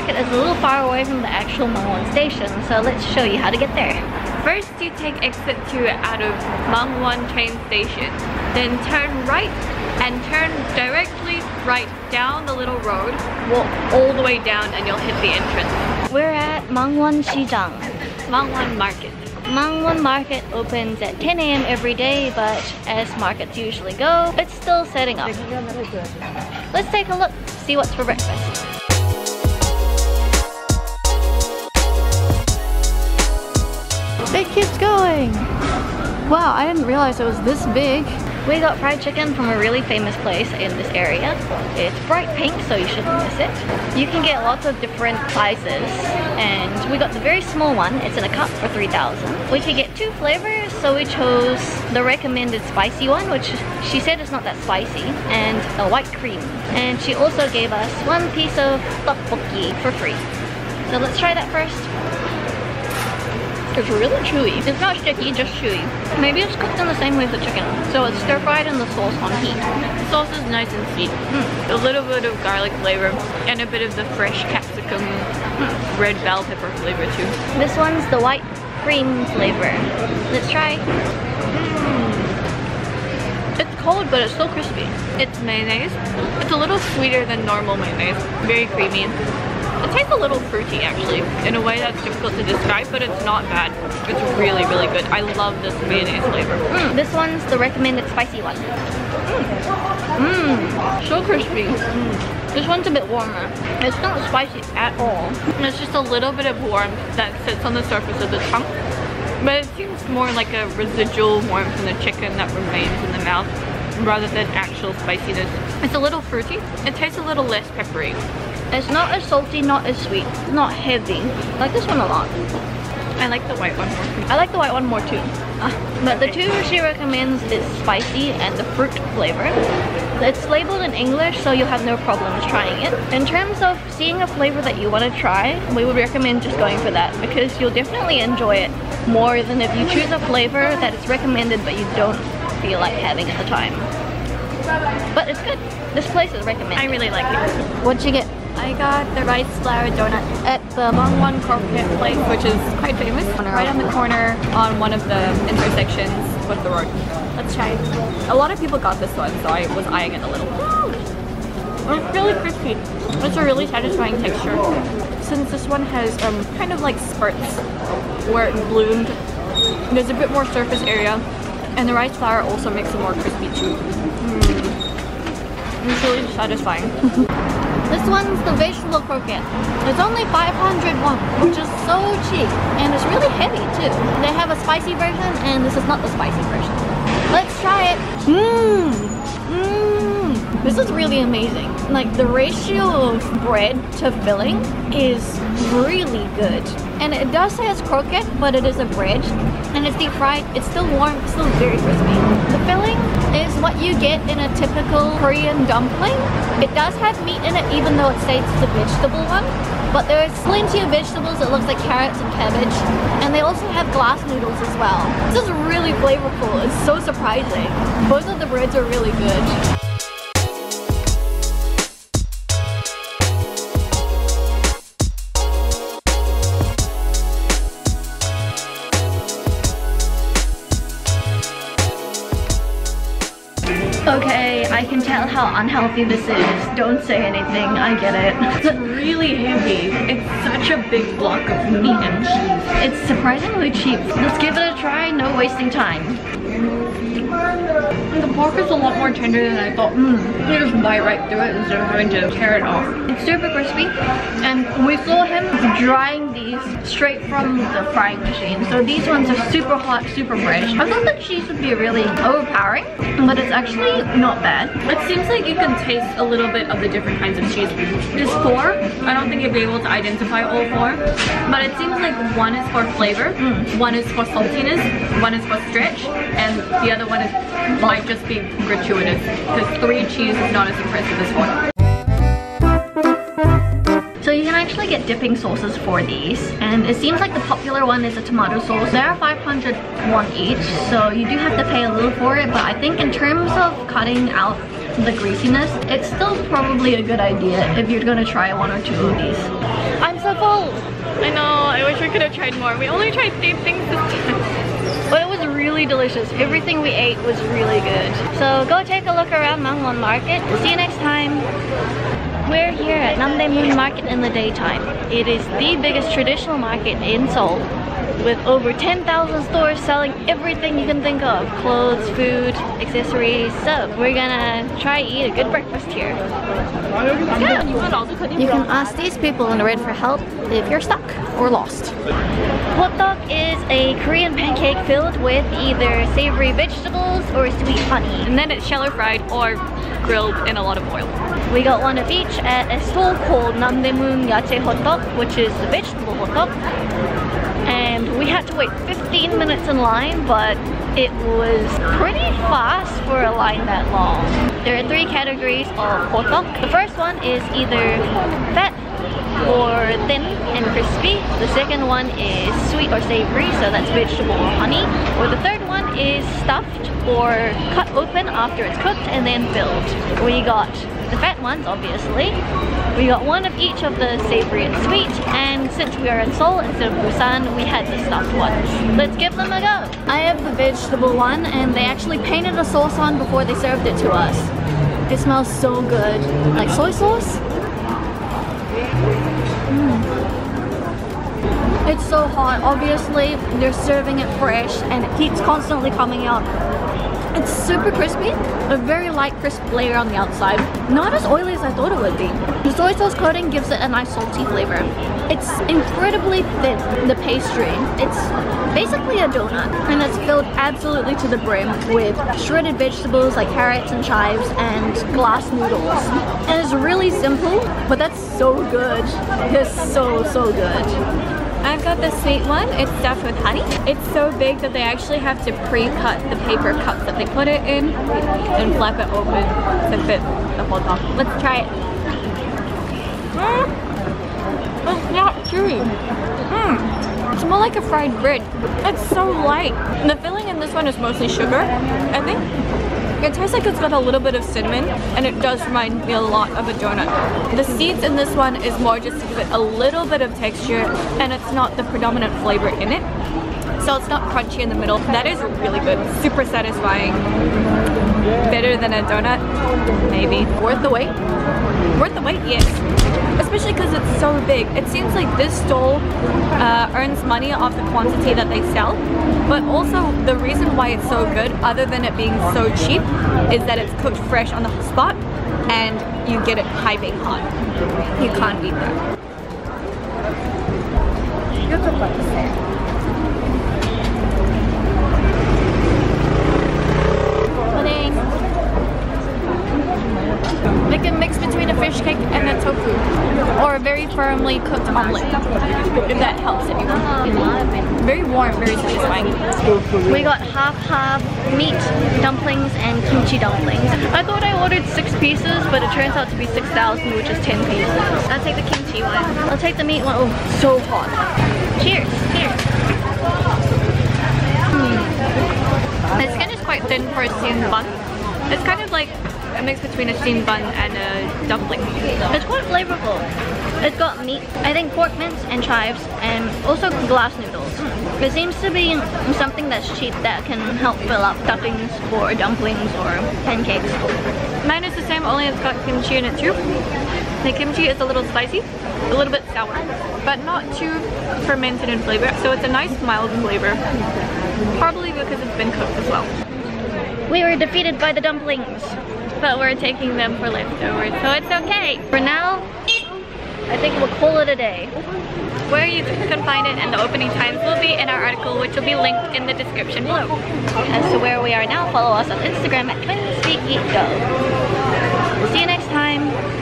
Market is a little far away from the actual MangWon station, so let's show you how to get there. First, you take exit 2 out of MangWon train station. Then turn right and turn directly right down the little road. Walk all the way down and you'll hit the entrance. We're at 망원시장. MangWon Market. 망원 Market opens at 10 AM every day, but as markets usually go, it's still setting up. Let's take a look, see what's for breakfast. It keeps going! Wow, I didn't realize it was this big. We got fried chicken from a really famous place in this area. It's bright pink, so you shouldn't miss it. You can get lots of different sizes, and we got the very small one. It's in a cup for 3,000. We could get 2 flavors, so we chose the recommended spicy one, which she said is not that spicy, and a white cream. And she also gave us 1 piece of tteokbokki for free. So let's try that first. It's really chewy. It's not sticky, just chewy. Maybe it's cooked in the same way as the chicken. So it's stir fried in the sauce on heat. The sauce is nice and sweet. A little bit of garlic flavor and a bit of the fresh capsicum, red bell pepper flavor too. This one's the white cream flavor. Let's try. It's cold, but it's still crispy. It's mayonnaise. It's a little sweeter than normal mayonnaise. Very creamy. It tastes a little fruity actually, in a way that's difficult to describe, but it's not bad. It's really, really good. I love this mayonnaise flavor. This one's the recommended spicy one. So crispy. This one's a bit warmer. It's not spicy at all. It's just a little bit of warmth that sits on the surface of the tongue, but it seems more like a residual warmth from the chicken that remains in the mouth rather than actual spiciness. It's a little fruity. It tastes a little less peppery. It's not as salty, not as sweet, not heavy. I like this one a lot. I like the white one more. I like the white one more too. But the 2 she recommends is spicy and the fruit flavor. It's labeled in English, so you'll have no problems trying it. In terms of seeing a flavor that you want to try, we would recommend just going for that because you'll definitely enjoy it more than if you choose a flavor that is recommended but you don't feel like having at the time. But it's good. This place is recommended. I really like it. What'd you get? I got the rice flour donut at the MangWon croquette place, which is quite famous. Right on the corner on one of the intersections with the road. Let's try it. A lot of people got this one, so I was eyeing it a little. It's really crispy. It's a really satisfying texture. Since this one has kind of like spurts where it bloomed, there's a bit more surface area, and the rice flour also makes it more crispy too. It's really satisfying. This one's the vegetable croquette. It's only 500 won, which is so cheap. And it's really heavy too. They have a spicy version and this is not the spicy version. Let's try it. This is really amazing. Like the ratio of bread to filling is really good. And it does say it's croquette, but it is a bread. And it's deep fried. It's still warm, it's still very crispy. The filling is what you get in a typical Korean dumpling. It does have meat in it even though it states it's a vegetable one. But there's plenty of vegetables. It looks like carrots and cabbage. And they also have glass noodles as well. This is really flavorful. It's so surprising. Both of the breads are really good. Okay, I can tell how unhealthy this is. Don't say anything, I get it. It's really heavy. It's such a big block of meat and cheese. It's surprisingly cheap. Let's give it a try, no wasting time. The pork is a lot more tender than I thought. You just bite right through it instead of having to tear it off. It's super crispy, and we saw him drying these straight from the frying machine. So these ones are super hot, super fresh. I thought the cheese would be really overpowering, but it's actually not bad. It seems like you can taste a little bit of the different kinds of cheese. There's 4. I don't think you'll be able to identify all 4, but it seems like one is for flavor, one is for saltiness, one is for stretch, and the other one might just be gratuitous, because 3 cheese is not as impressive as 4. So you can actually get dipping sauces for these, and it seems like the popular one is a tomato sauce. They are 500 won each, so you do have to pay a little for it, but I think in terms of cutting out the greasiness, it's still probably a good idea if you're gonna try one or two of these. I'm so full! I know, I wish we could have tried more. We only tried 3 things this time. But it was really delicious. Everything we ate was really good. So go take a look around MangWon Market. See you next time. We're here at NamDaeMoon Market in the daytime. It is the biggest traditional market in Seoul, with over 10,000 stores selling everything you can think of. Clothes, food, accessories. So we're gonna try eat a good breakfast here. You can ask these people in the red for help if you're stuck or lost. Hoddeok is a Korean pancake filled with either savory vegetables or sweet honey. And then it's shallow fried or grilled in a lot of oil. We got one of each at a stall called NamDaeMoon yachae hoddeok, which is the vegetable hoddeok. And we had to wait 15 minutes in line, but it was pretty fast for a line that long. There are 3 categories of hoddeok. The first one is either fat or thin and crispy. The second one is sweet or savory, so that's vegetable or honey. Or the third one is stuffed or cut open after it's cooked and then filled. We got the fat ones, obviously. We got one of each of the savory and sweet, and since we are in Seoul instead of Busan, we had the stuffed ones. Let's give them a go. I have the vegetable one, and they actually painted a sauce on before they served it to us. It smells so good. Like soy sauce? It's so hot. Obviously, they're serving it fresh and it keeps constantly coming out. It's super crispy, a very light crisp layer on the outside. Not as oily as I thought it would be. The soy sauce coating gives it a nice salty flavor. It's incredibly thin, the pastry. It's basically a donut, and it's filled absolutely to the brim with shredded vegetables like carrots and chives and glass noodles. And it's really simple, but that's so good. It's so good. I've got the sweet one. It's stuffed with honey. It's so big that they actually have to pre-cut the paper cups that they put it in and flap it open to fit the whole top. Let's try it. It's not chewy. It's more like a fried bread. It's so light. The filling in this one is mostly sugar, I think. It tastes like it's got a little bit of cinnamon, and it does remind me a lot of a donut. The seeds in this one is more just to give it a little bit of texture, and it's not the predominant flavor in it. So it's not crunchy in the middle. That is really good. Super satisfying. Better than a donut? Maybe. Worth the wait? Worth the wait, yes. Especially because it's so big. It seems like this stall earns money off the quantity that they sell. But also the reason why it's so good, other than it being so cheap, is that it's cooked fresh on the spot and you get it piping hot. You can't beat that. Make a mix between a fish cake and a tofu, or a very firmly cooked omelet, if that helps anyone. Very warm, very satisfying. We got half meat dumplings and kimchi dumplings. I thought I ordered 6 pieces, but it turns out to be 6,000, which is 10 pieces. I'll take the kimchi one. I'll take the meat one. Oh, so hot. Cheers. Cheers. The skin is quite thin for a steamed bun. It's kind of like a mix between a steamed bun and a dumpling. It's quite flavorful. It's got meat, I think pork mince and chives, and also glass noodles. It seems to be something that's cheap that can help fill up stuffings for dumplings or pancakes. Mine is the same, only it's got kimchi in it too. The kimchi is a little spicy, a little bit sour, but not too fermented in flavor, so it's a nice mild flavor. Probably because it's been cooked as well. We were defeated by the dumplings, but we're taking them for leftovers, so it's okay. For now, I think we'll call it a day. Where you can find it and the opening times will be in our article, which will be linked in the description below. As to where we are now, follow us on Instagram at TwinSpeakEatGo. See you next time.